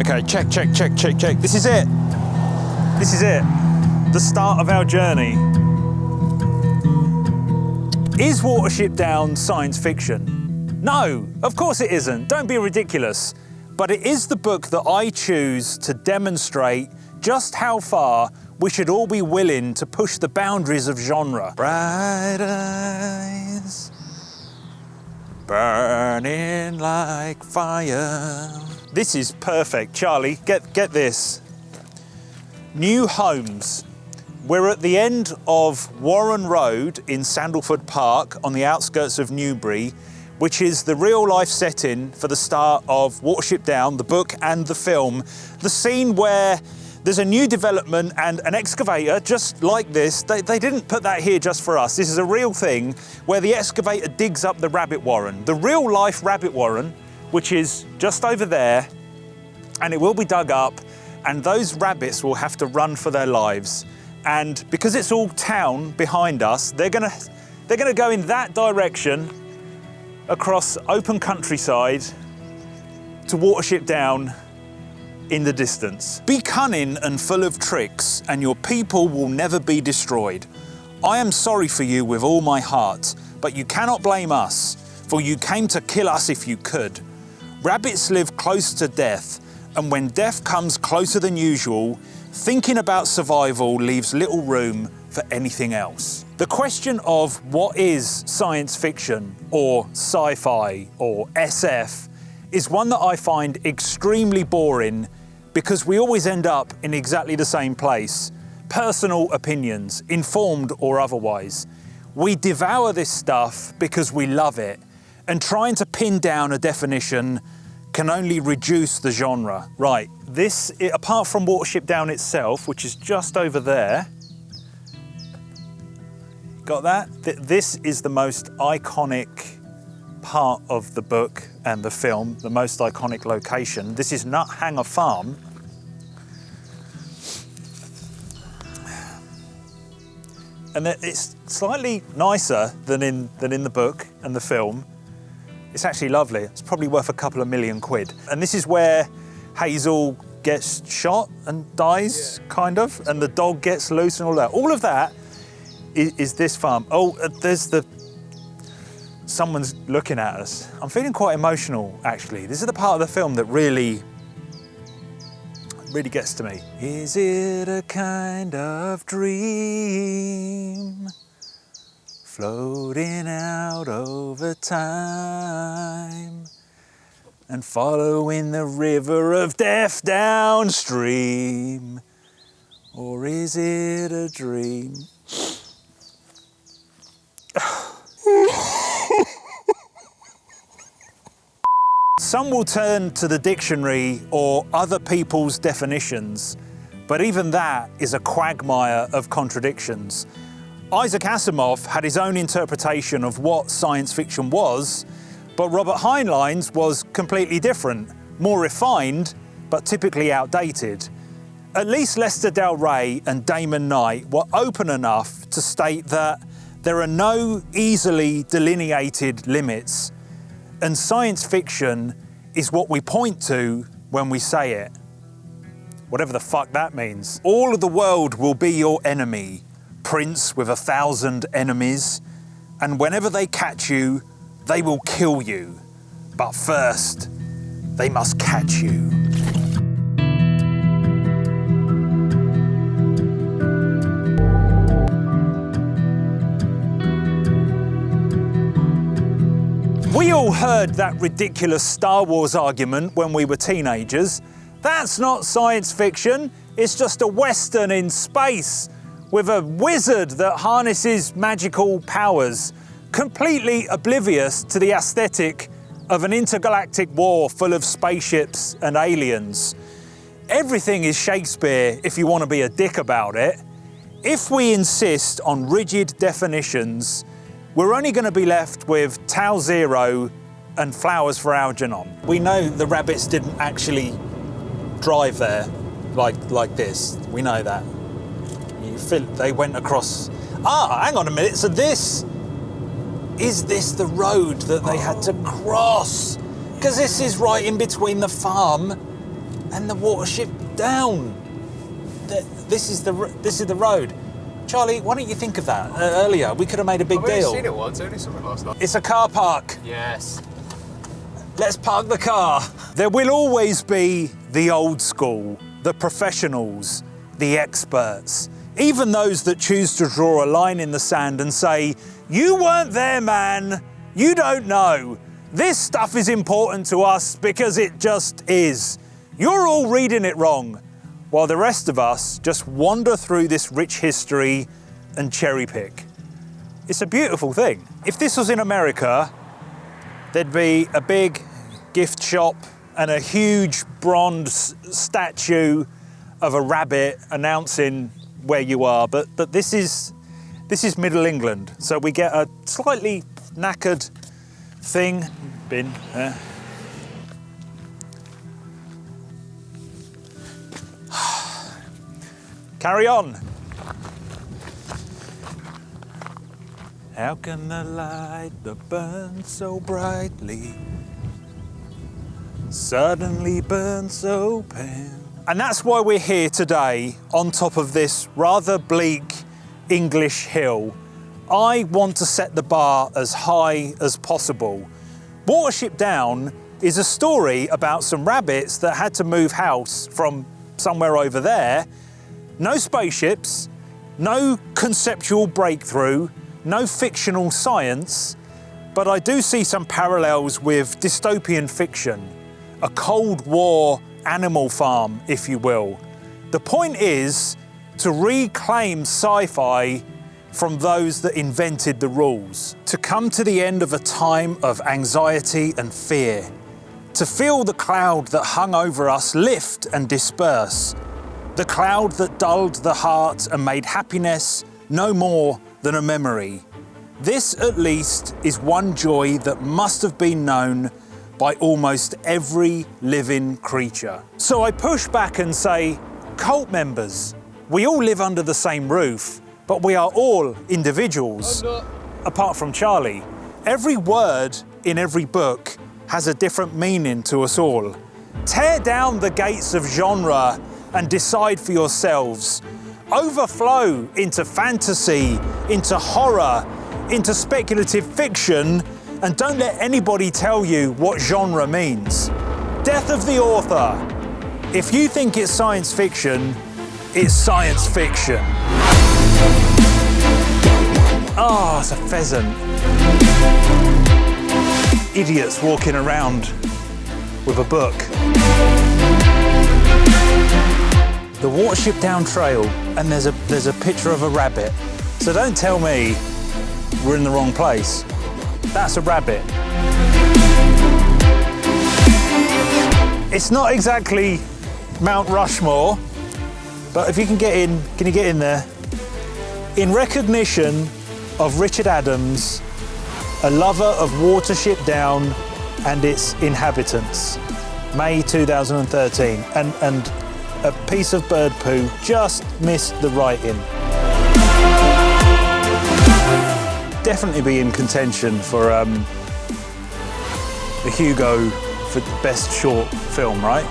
Okay, check. This is it. This is it. The start of our journey. Is Watership Down science fiction? No, of course it isn't. Don't be ridiculous. But it is the book that I choose to demonstrate just how far we should all be willing to push the boundaries of genre. Bright eyes, burning like fire. This is perfect. Charlie, get this. New homes. We're at the end of Warren Road in Sandalford Park on the outskirts of Newbury, which is the real-life setting for the start of Watership Down, the book and the film. The scene where there's a new development and an excavator, just like this. They didn't put that here just for us. This is a real thing where the excavator digs up the rabbit warren, the real-life rabbit warren, which is just over there, and it will be dug up, and those rabbits will have to run for their lives. And because it's all town behind us, they're gonna go in that direction across open countryside to Watership Down in the distance. Be cunning and full of tricks, and your people will never be destroyed. I am sorry for you with all my heart, but you cannot blame us, for you came to kill us if you could. Rabbits live close to death, and when death comes closer than usual, thinking about survival leaves little room for anything else. The question of what is science fiction or sci-fi or SF is one that I find extremely boring because we always end up in exactly the same place. Personal opinions, informed or otherwise. We devour this stuff because we love it, and trying to pin down a definition can only reduce the genre. Right, this, apart from Watership Down itself, which is just over there, got that? This is the most iconic part of the book and the film, the most iconic location. This is Nut Hanger Farm. And it's slightly nicer than in the book and the film. It's actually lovely. It's probably worth a couple of million quid. And this is where Hazel gets shot and dies, kind of, and the dog gets loose and all that. All of that is this farm. Oh, there's someone's looking at us. I'm feeling quite emotional, actually. This is the part of the film that really gets to me. Is it a kind of dream floating out over time and following the river of death downstream? Or is it a dream? Some will turn to the dictionary or other people's definitions, but even that is a quagmire of contradictions. Isaac Asimov had his own interpretation of what science fiction was, but Robert Heinlein's was completely different, more refined, but typically outdated. At least Lester Del Rey and Damon Knight were open enough to state that there are no easily delineated limits, and science fiction is what we point to when we say it. Whatever the fuck that means. All of the world will be your enemy, prince with 1,000 enemies, and whenever they catch you, they will kill you. But first, they must catch you. We all heard that ridiculous Star Wars argument when we were teenagers. That's not science fiction, it's just a Western in space with a wizard that harnesses magical powers, completely oblivious to the aesthetic of an intergalactic war full of spaceships and aliens. Everything is Shakespeare if you want to be a dick about it. If we insist on rigid definitions, we're only going to be left with Tau Zero and Flowers for Algernon. We know the rabbits didn't actually drive there like this. We know that. They went across. Hang on a minute. So is this the road that they had to cross? Because this is right in between the farm and the Watership down. This is the road. Charlie, why don't you think of that earlier? We could have made a big deal. I've only seen it once, I only saw it last night. It's a car park. Yes. Let's park the car. There will always be the old school, the professionals, the experts, even those that choose to draw a line in the sand and say, you weren't there, man. You don't know. This stuff is important to us because it just is. You're all reading it wrong, while the rest of us just wander through this rich history and cherry pick. It's a beautiful thing. If this was in America, there'd be a big gift shop and a huge bronze statue of a rabbit announcing where you are. But this is Middle England, so we get a slightly knackered thing. Bin there. Carry on. How can the light that burns so brightly suddenly burn so pale? And that's why we're here today on top of this rather bleak English hill. I want to set the bar as high as possible. Watership Down is a story about some rabbits that had to move house from somewhere over there. No spaceships, no conceptual breakthrough, no fictional science, but I do see some parallels with dystopian fiction, a Cold War animal farm, if you will. The point is to reclaim sci-fi from those that invented the rules, to come to the end of a time of anxiety and fear, to feel the cloud that hung over us lift and disperse, the cloud that dulled the heart and made happiness no more than a memory. This, at least, is one joy that must have been known by almost every living creature. So I push back and say, cult members, we all live under the same roof, but we are all individuals, apart from Charlie. Every word in every book has a different meaning to us all. Tear down the gates of genre and decide for yourselves. Overflow into fantasy, into horror, into speculative fiction, and don't let anybody tell you what genre means. Death of the author. If you think it's science fiction, it's science fiction. Oh, it's a pheasant. Idiots walking around with a book. The Watership Down Trail, and there's a picture of a rabbit. So don't tell me we're in the wrong place. That's a rabbit. It's not exactly Mount Rushmore, but if you can get in, can you get in there? In recognition of Richard Adams, a lover of Watership Down and its inhabitants, May 2013, and a piece of bird poo just missed the writing. Definitely be in contention for the Hugo for best short film, right?